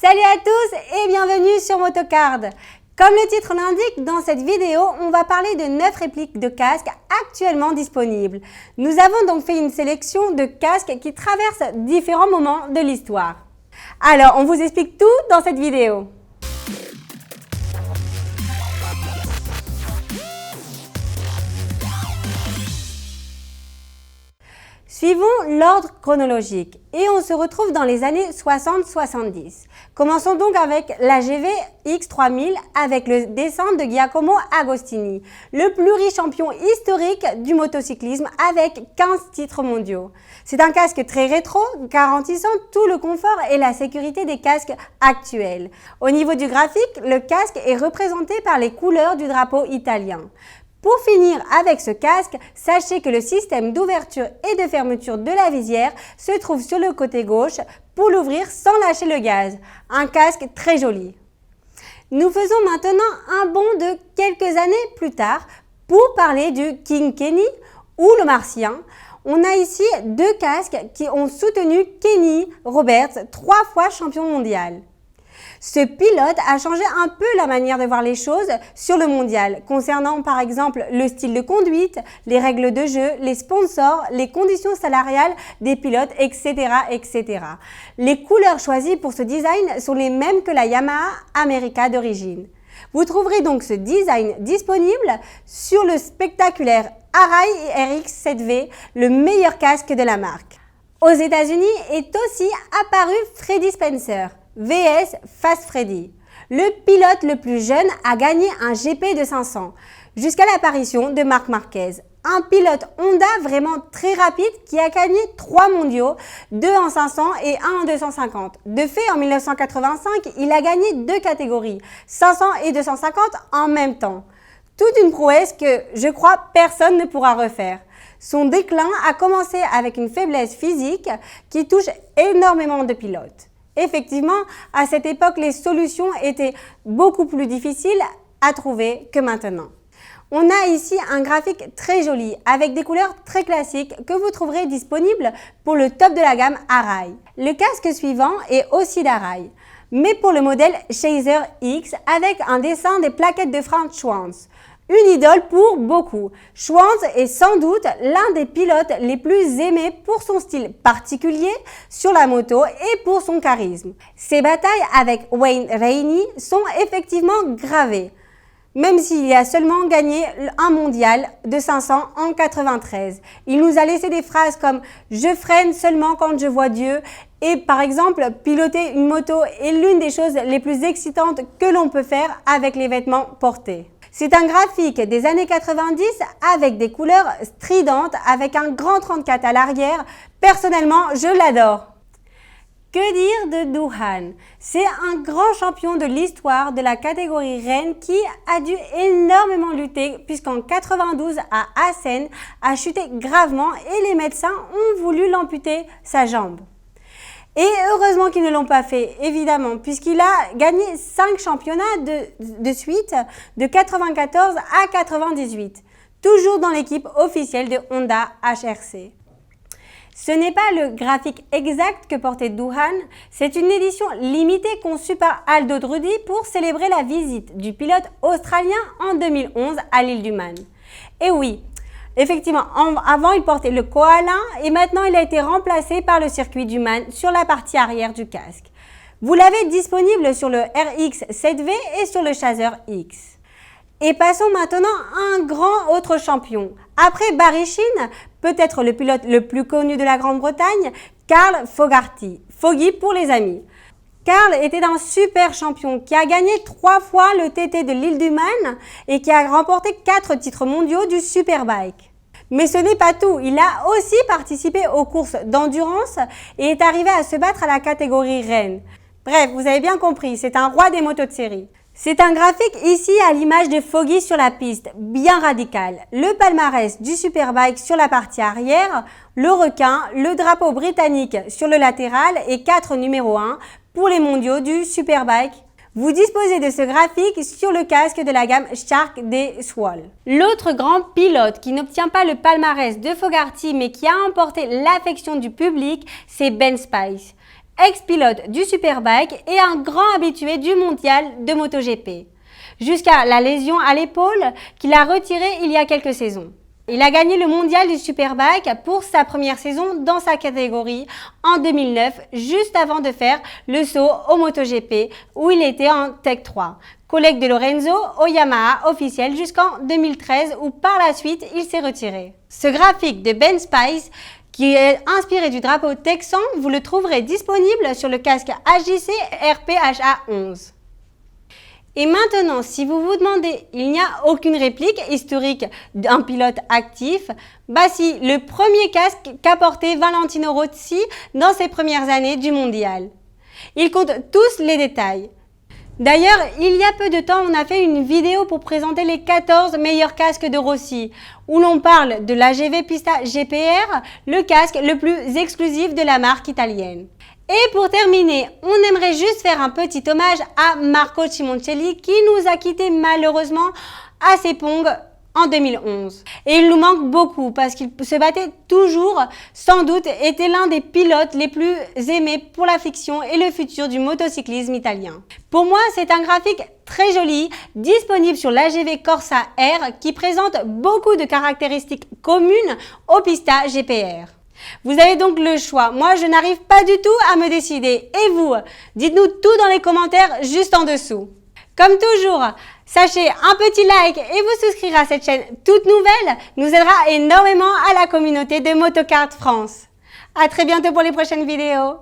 Salut à tous et bienvenue sur Motocard. Comme le titre l'indique, dans cette vidéo, on va parler de 9 répliques de casques actuellement disponibles. Nous avons donc fait une sélection de casques qui traversent différents moments de l'histoire. Alors, on vous explique tout dans cette vidéo. Suivons l'ordre chronologique et on se retrouve dans les années 60-70. Commençons donc avec la GV X3000 avec le dessin de Giacomo Agostini, le plus riche champion historique du motocyclisme avec 15 titres mondiaux. C'est un casque très rétro, garantissant tout le confort et la sécurité des casques actuels. Au niveau du graphique, le casque est représenté par les couleurs du drapeau italien. Pour finir avec ce casque, sachez que le système d'ouverture et de fermeture de la visière se trouve sur le côté gauche pour l'ouvrir sans lâcher le gaz. Un casque très joli. Nous faisons maintenant un bond de quelques années plus tard pour parler du King Kenny ou le Martien. On a ici deux casques qui ont soutenu Kenny Roberts, 3 fois champion mondial. Ce pilote a changé un peu la manière de voir les choses sur le mondial, concernant par exemple le style de conduite, les règles de jeu, les sponsors, les conditions salariales des pilotes, etc., etc. Les couleurs choisies pour ce design sont les mêmes que la Yamaha America d'origine. Vous trouverez donc ce design disponible sur le spectaculaire Arai RX7V, le meilleur casque de la marque. Aux États-Unis est aussi apparu Freddie Spencer, VS Fast Freddy. Le pilote le plus jeune a gagné un GP de 500, jusqu'à l'apparition de Marc Marquez. Un pilote Honda vraiment très rapide qui a gagné 3 mondiaux, 2 en 500 et 1 en 250. De fait, en 1985, il a gagné 2 catégories, 500 et 250 en même temps. Toute une prouesse que, je crois, personne ne pourra refaire. Son déclin a commencé avec une faiblesse physique qui touche énormément de pilotes. Effectivement, à cette époque, les solutions étaient beaucoup plus difficiles à trouver que maintenant. On a ici un graphique très joli avec des couleurs très classiques que vous trouverez disponibles pour le top de la gamme Arai. Le casque suivant est aussi d'Arai, mais pour le modèle Chaser X avec un dessin des plaquettes de Franz Schwanz. Une idole pour beaucoup. Schwanz est sans doute l'un des pilotes les plus aimés pour son style particulier sur la moto et pour son charisme. Ses batailles avec Wayne Rainey sont effectivement gravées, même s'il a seulement gagné un mondial de 500 en 93. Il nous a laissé des phrases comme « Je freine seulement quand je vois Dieu » et par exemple, piloter une moto est l'une des choses les plus excitantes que l'on peut faire avec les vêtements portés. C'est un graphique des années 90 avec des couleurs stridentes, avec un grand 34 à l'arrière. Personnellement, je l'adore. Que dire de Doohan? C'est un grand champion de l'histoire de la catégorie reine qui a dû énormément lutter puisqu'en 92 à Assen a chuté gravement et les médecins ont voulu l'amputer sa jambe. Et heureusement qu'ils ne l'ont pas fait, évidemment, puisqu'il a gagné 5 championnats de suite, de 94 à 98, toujours dans l'équipe officielle de Honda HRC. Ce n'est pas le graphique exact que portait Doohan, c'est une édition limitée conçue par Aldo Drudi pour célébrer la visite du pilote australien en 2011 à l'île du Man. Et oui, effectivement, avant il portait le koala et maintenant il a été remplacé par le circuit du Man sur la partie arrière du casque. Vous l'avez disponible sur le RX7V et sur le Chaser X. Et passons maintenant à un grand autre champion. Après Barry Sheene, peut-être le pilote le plus connu de la Grande-Bretagne, Carl Fogarty, Foggy pour les amis. Carl était un super champion qui a gagné 3 fois le TT de l'île du Man et qui a remporté 4 titres mondiaux du Superbike. Mais ce n'est pas tout, il a aussi participé aux courses d'endurance et est arrivé à se battre à la catégorie reine. Bref, vous avez bien compris, c'est un roi des motos de série. C'est un graphique ici à l'image de Foggy sur la piste, bien radical. Le palmarès du Superbike sur la partie arrière, le requin, le drapeau britannique sur le latéral et 4 numéros 1 pour les mondiaux du Superbike. Vous disposez de ce graphique sur le casque de la gamme Shark des Swall. L'autre grand pilote qui n'obtient pas le palmarès de Fogarty mais qui a emporté l'affection du public, c'est Ben Spice. ex-pilote du Superbike et un grand habitué du mondial de MotoGP, jusqu'à la lésion à l'épaule qu'il a retirée il y a quelques saisons. Il a gagné le mondial du Superbike pour sa première saison dans sa catégorie en 2009, juste avant de faire le saut au MotoGP où il était en Tech 3, collègue de Lorenzo au Yamaha officiel jusqu'en 2013 où par la suite il s'est retiré. Ce graphique de Ben Spice qui est inspiré du drapeau texan, vous le trouverez disponible sur le casque AJC RPHA 11. Et maintenant, si vous vous demandez, il n'y a aucune réplique historique d'un pilote actif, bah si, le premier casque qu'a porté Valentino Rossi dans ses premières années du mondial. Ils comptent tous les détails. D'ailleurs, il y a peu de temps, on a fait une vidéo pour présenter les 14 meilleurs casques de Rossi, où l'on parle de l'AGV Pista GPR, le casque le plus exclusif de la marque italienne. Et pour terminer, on aimerait juste faire un petit hommage à Marco Simoncelli qui nous a quittés malheureusement à Sepang en 2011. Et il nous manque beaucoup parce qu'il se battait toujours, sans doute était l'un des pilotes les plus aimés pour la fiction et le futur du motocyclisme italien. Pour moi, c'est un graphique très joli, disponible sur l'AGV Corsa R qui présente beaucoup de caractéristiques communes au Pista GPR. Vous avez donc le choix. Moi, je n'arrive pas du tout à me décider. Et vous? Dites-nous tout dans les commentaires juste en dessous. Comme toujours, sachez un petit like et vous souscrire à cette chaîne toute nouvelle nous aidera énormément à la communauté de Motocart France. À très bientôt pour les prochaines vidéos.